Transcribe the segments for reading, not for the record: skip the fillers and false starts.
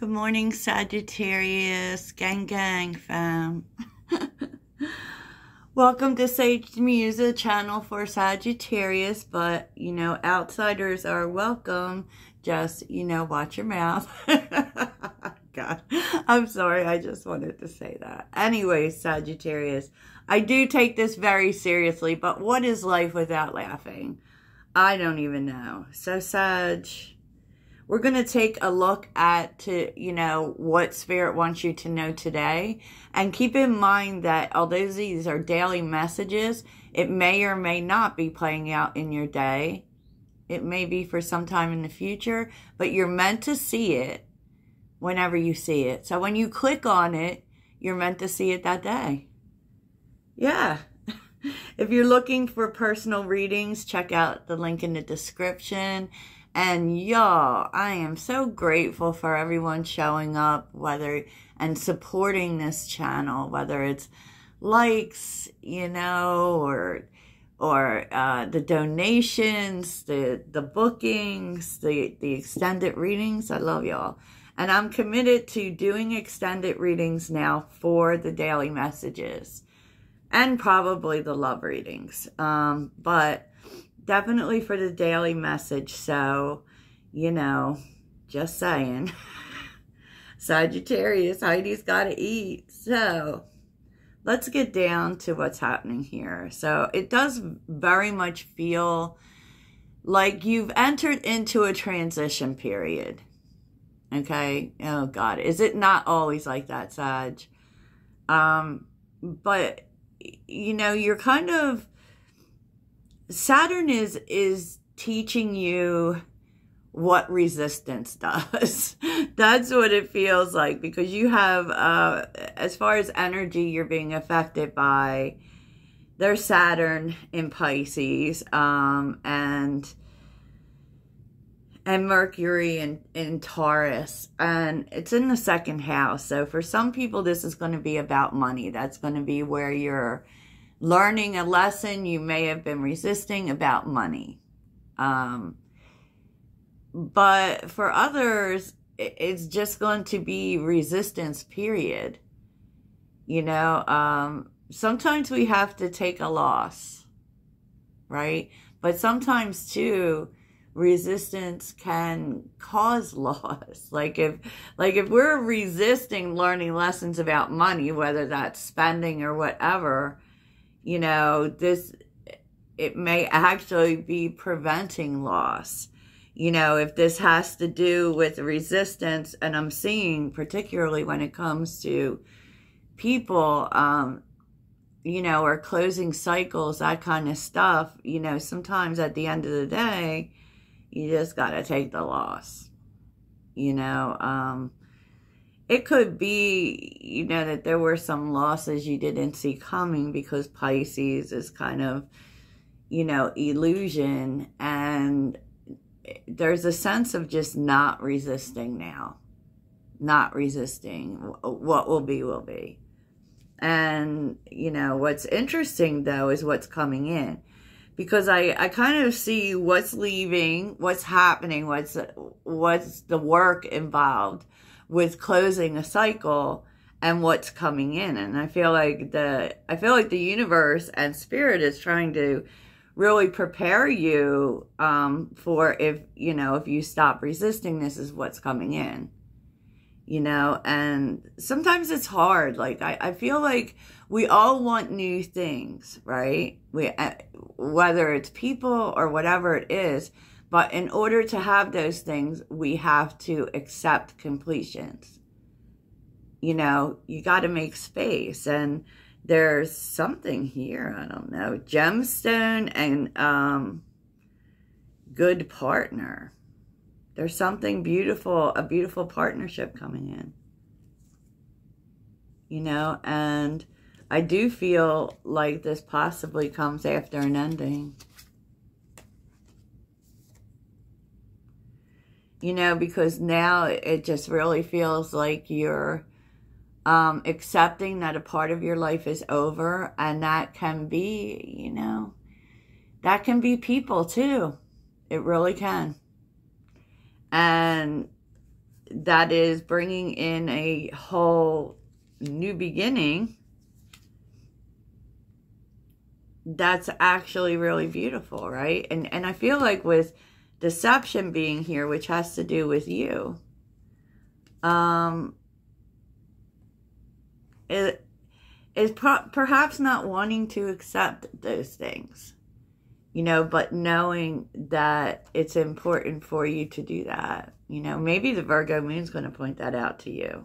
Good morning, Sagittarius. Gang, gang, fam. Welcome to Sage Music, channel for Sagittarius, but, outsiders are welcome. Just, watch your mouth. God, I'm sorry. I just wanted to say that. Anyway, Sagittarius, I do take this very seriously, but what is life without laughing? I don't even know. So, Sag, we're going to take a look at, what Spirit wants you to know today. And keep in mind that although these are daily messages, it may or may not be playing out in your day. It may be for some time in the future, but you're meant to see it whenever you see it. So when you click on it, you're meant to see it that day. Yeah. If you're looking for personal readings, check out the link in the description. And y'all, I am so grateful for everyone showing up, and supporting this channel, whether it's likes, or the donations, the bookings, the extended readings. I love y'all. And I'm committed to doing extended readings now for the daily messages and probably the love readings. But definitely for the daily message. So, just saying. Sagittarius, Heidi's got to eat. So, let's get down to what's happening here. So, it does very much feel like you've entered into a transition period. Okay? Oh, God. Is it not always like that, Sag? But, you're kind of... Saturn is teaching you what resistance does. That's what it feels like, because you have, as far as energy, you're being affected by their Saturn in Pisces, and Mercury in Taurus, and it's in the second house. So for some people, this is going to be about money. That's going to be where you're learning a lesson you may have been resisting about money. But for others, it's just going to be resistance, period. Sometimes we have to take a loss, right? But sometimes, too, resistance can cause loss. Like if we're resisting learning lessons about money, whether that's spending or whatever, it may actually be preventing loss. If this has to do with resistance, and I'm seeing particularly when it comes to people, or closing cycles, that kind of stuff, sometimes at the end of the day, you just got to take the loss. It could be, that there were some losses you didn't see coming, because Pisces is kind of, illusion. And there's a sense of just not resisting now. Not resisting. What will be, will be. And, what's interesting, though, is what's coming in. Because I kind of see what's leaving, what's happening, what's the work involved with closing a cycle, and what's coming in. And I feel like the universe and Spirit is trying to really prepare you for if you stop resisting, this is what's coming in. And sometimes it's hard. Like I feel like we all want new things, right? Whether it's people or whatever it is. But in order to have those things, we have to accept completions. You got to make space. And there's something here, I don't know, gemstone and good partner. There's something beautiful, a beautiful partnership coming in. And I do feel like this possibly comes after an ending. Because now it just really feels like you're accepting that a part of your life is over, and that can be, that can be people too. It really can. And that is bringing in a whole new beginning, that's actually really beautiful, right? And I feel like with deception being here, which has to do with you, it is perhaps not wanting to accept those things, you know, but knowing that it's important for you to do that. You know, maybe the Virgo moon is going to point that out to you.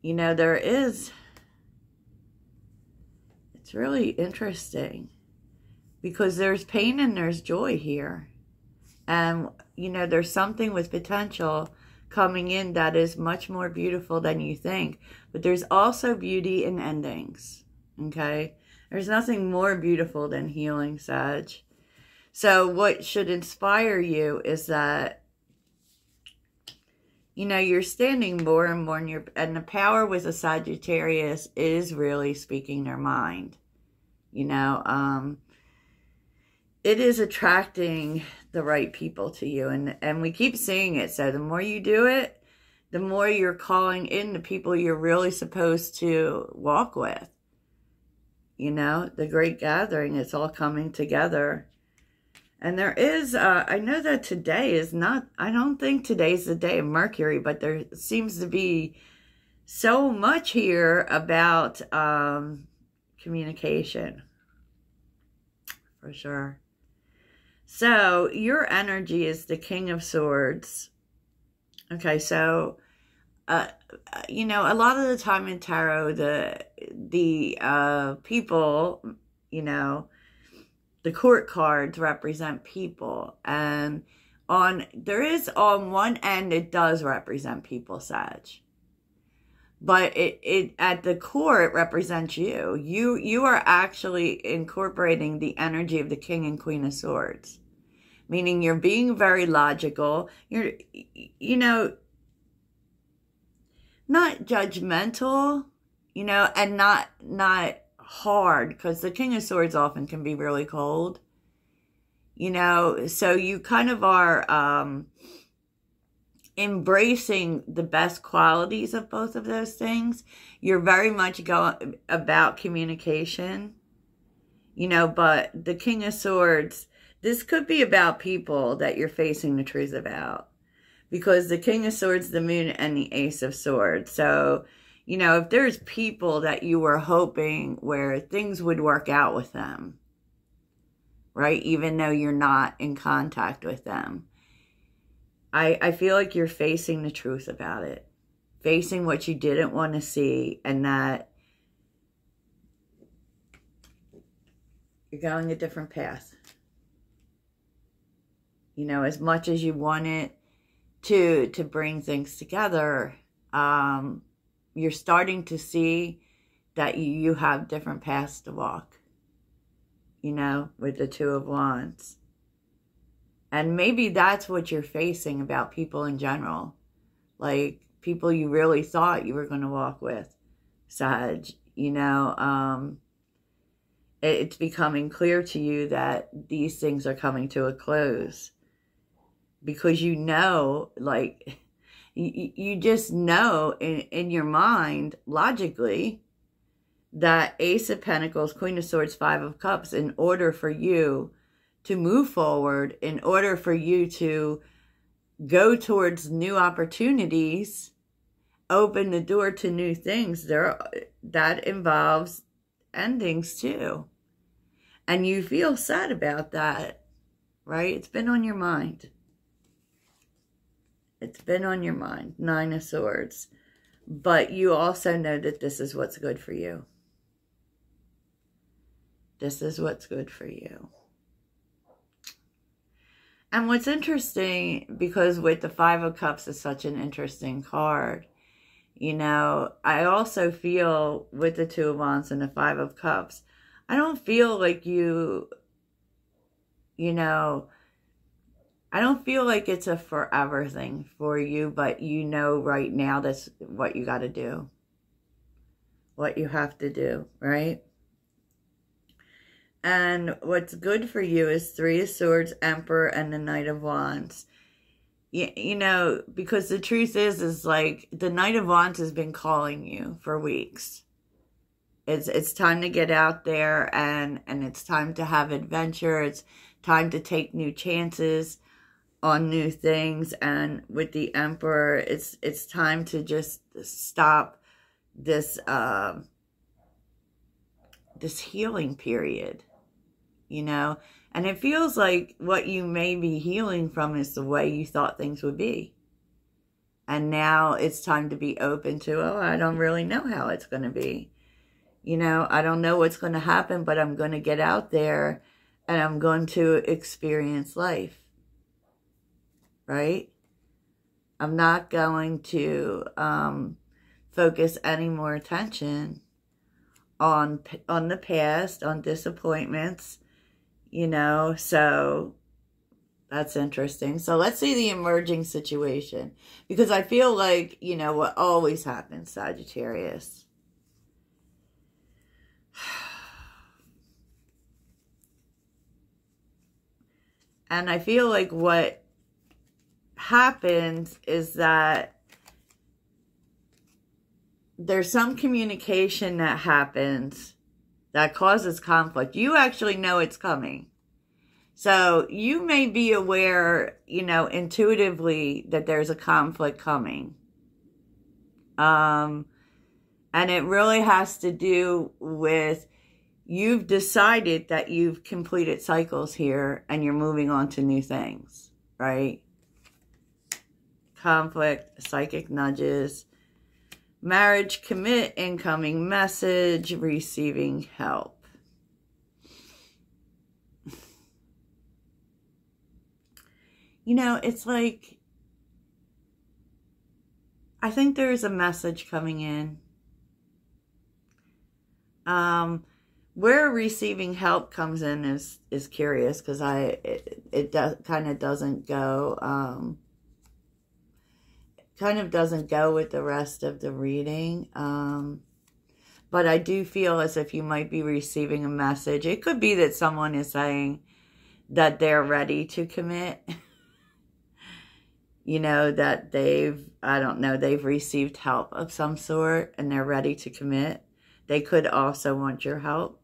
You know, it's really interesting because there's pain and there's joy here. And, you know, there's something with potential coming in that is much more beautiful than you think. But there's also beauty in endings, okay? There's nothing more beautiful than healing, Sag. So what should inspire you is that, you know, you're standing more and more in your, and the power with a Sagittarius is really speaking their mind. You know, it is attracting the right people to you. And we keep seeing it. So the more you do it, the more you're calling in the people you're really supposed to walk with. You know, the great gathering, it's all coming together. And there is, I know that today is not, I don't think today's the day of Mercury, but there seems to be so much here about communication, for sure. So your energy is the King of Swords. Okay, so, you know, a lot of the time in tarot, the people, you know, the court cards represent people, and there is on one end it does represent people, Sag, but it at the core it represents you. You are actually incorporating the energy of the King and Queen of Swords, meaning you're being very logical. You're, you know, not judgmental, you know, and not hard, because the King of Swords often can be really cold, you know. So you kind of are embracing the best qualities of both of those things. You're very much going about communication, you know, but the King of Swords, this could be about people that you're facing the truth about, because the King of Swords, the Moon, and the Ace of Swords. So, you know, if there's people that you were hoping where things would work out with them, right? Even though you're not in contact with them. I feel like you're facing the truth about it. Facing what you didn't want to see, and that you're going a different path. You know, as much as you want it to bring things together, you're starting to see that you have different paths to walk, you know, with the Two of Wands. And maybe that's what you're facing about people in general. Like, people you really thought you were going to walk with, Sag. You know, it's becoming clear to you that these things are coming to a close. Because you know, like, you just know in your mind, logically, that Ace of Pentacles, Queen of Swords, Five of Cups, in order for you to move forward, in order for you to go towards new opportunities, open the door to new things, that involves endings too. And you feel sad about that, right? It's been on your mind. It's been on your mind. Nine of Swords. But you also know that this is what's good for you. This is what's good for you. And what's interesting, because with the Five of Cups is such an interesting card, you know, I also feel with the Two of Wands and the Five of Cups, I don't feel like you know, I don't feel like it's a forever thing for you, but you know right now that's what you got to do. What you have to do, right? And what's good for you is Three of Swords, Emperor, and the Knight of Wands. you know, because the truth is like the Knight of Wands has been calling you for weeks. It's time to get out there, and it's time to have adventure. It's time to take new chances on new things. And with the Emperor, it's time to just stop this this healing period, you know. And it feels like what you may be healing from is the way you thought things would be. And now it's time to be open to, oh, I don't really know how it's going to be. You know, I don't know what's going to happen, but I'm going to get out there and I'm going to experience life. Right? I'm not going to focus any more attention on the past, on disappointments, you know. So that's interesting. So let's see the emerging situation, because I feel like, you know, what always happens, Sagittarius. And I feel like what happens is that there's some communication that happens that causes conflict. You actually know it's coming. So you may be aware, you know, intuitively that there's a conflict coming. And it really has to do with you've decided that you've completed cycles here and you're moving on to new things, right? Conflict, psychic nudges, marriage, commit, incoming message, receiving help. You know, it's like, I think there's a message coming in. Where receiving help comes in is curious, because it kind of doesn't go with the rest of the reading. But I do feel as if you might be receiving a message. It could be that someone is saying that they're ready to commit. You know, that they've received help of some sort and they're ready to commit. They could also want your help.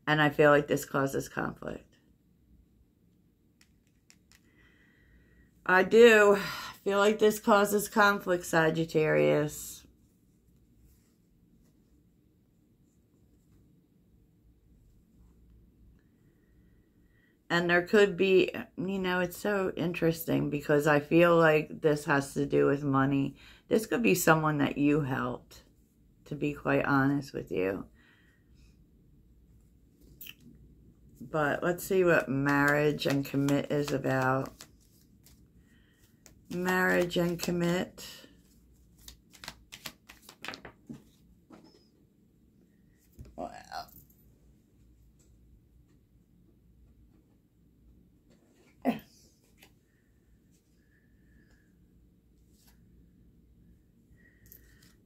And I feel like this causes conflict. I do feel like this causes conflict, Sagittarius. And there could be, you know, it's so interesting because I feel like this has to do with money. This could be someone that you helped, to be quite honest with you. But let's see what marriage and commit is about. Marriage and commit. Wow.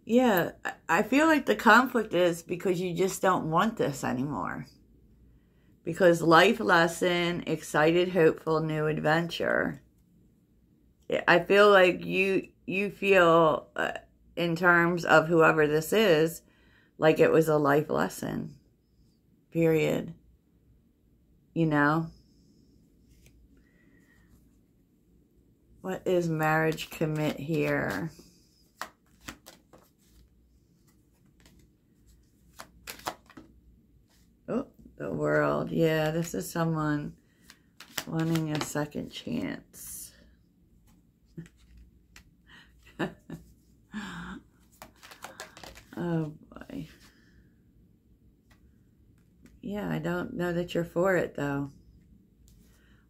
Yeah, I feel like the conflict is because you just don't want this anymore. Because life lesson, excited, hopeful, new adventure. I feel like you feel, in terms of whoever this is, like it was a life lesson. Period. You know? What is marriage commit here? Oh, the World. Yeah, this is someone wanting a second chance. Oh boy. Yeah, I don't know that you're for it though.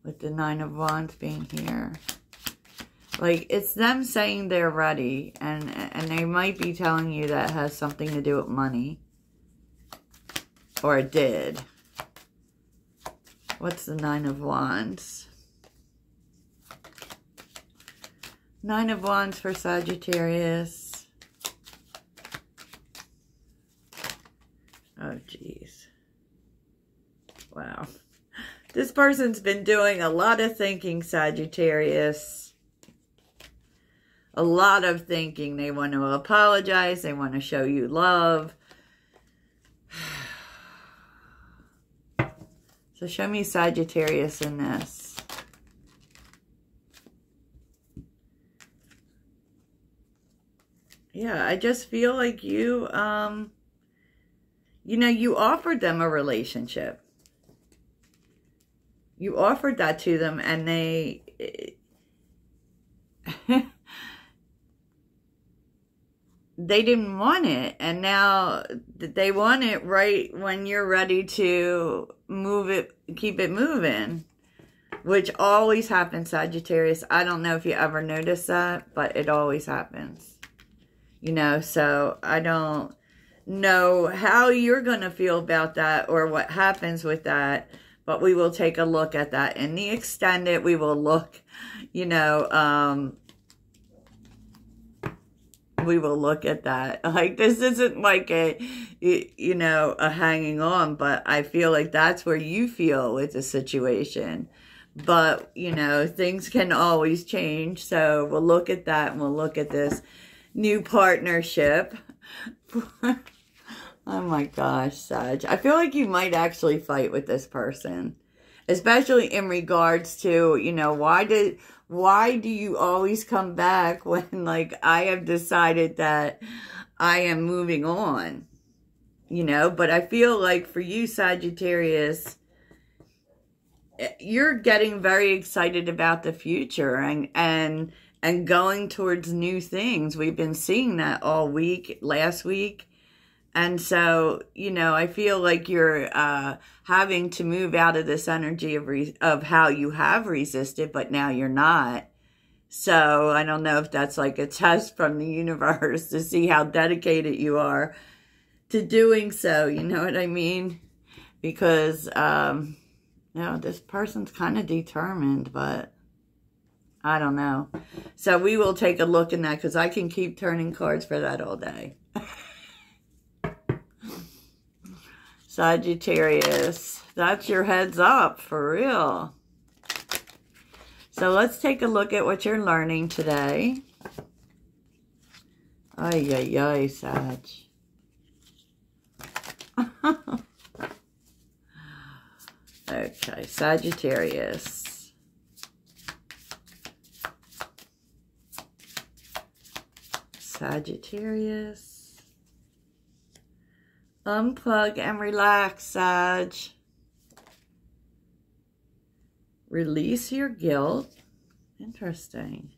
With the Nine of Wands being here. Like, it's them saying they're ready, and they might be telling you that has something to do with money. Or it did. What's the Nine of Wands? Nine of Wands for Sagittarius. Oh, geez. Wow. This person's been doing a lot of thinking, Sagittarius. A lot of thinking. They want to apologize. They want to show you love. So show me Sagittarius in this. Yeah, I just feel like you, you know, you offered them a relationship. You offered that to them and they... they didn't want it, and now they want it right when you're ready to move it, keep it moving, which always happens, Sagittarius. I don't know if you ever noticed that, but it always happens. You know, so I don't know how you're going to feel about that or what happens with that, but we will take a look at that. In the extended, we will look, you know, we will look at that. Like, this isn't like a, you know, a hanging on, but I feel like that's where you feel with the situation. But, you know, things can always change. So we'll look at that and we'll look at this new partnership. Oh my gosh, Sag. I feel like you might actually fight with this person. Especially in regards to, you know, why do you always come back when, like, I have decided that I am moving on? You know, but I feel like for you, Sagittarius, you're getting very excited about the future and going towards new things. We've been seeing that all week, last week. And so, you know, I feel like you're having to move out of this energy of how you have resisted, but now you're not. So I don't know if that's like a test from the universe to see how dedicated you are to doing so. You know what I mean? Because, you know, this person's kind of determined, but I don't know. So we will take a look in that because I can keep turning cards for that all day. Sagittarius, that's your heads up, for real. So let's take a look at what you're learning today. Ay, ay, ay, Sag. Okay, Sagittarius. Sagittarius. Unplug and relax, Sag. Release your guilt. Interesting.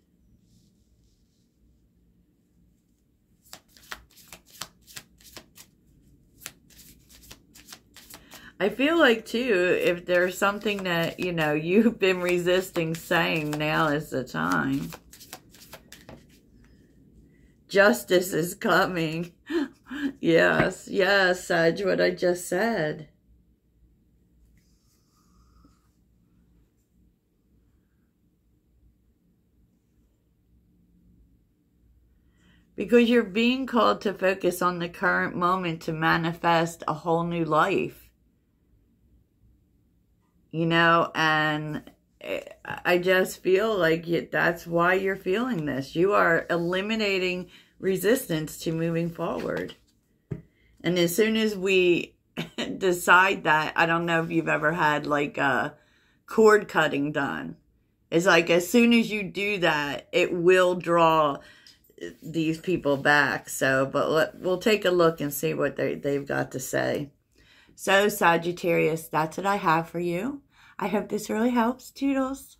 I feel like, too, if there's something that, you know, you've been resisting saying, now is the time. Justice is coming. Yes, yes, Sag, what I just said. Because you're being called to focus on the current moment to manifest a whole new life. You know, and I just feel like that's why you're feeling this. You are eliminating resistance to moving forward. And as soon as we decide that, I don't know if you've ever had like a cord cutting done. It's like as soon as you do that, it will draw these people back. So, but we'll take a look and see what they've got to say. So, Sagittarius, that's what I have for you. I hope this really helps. Toodles.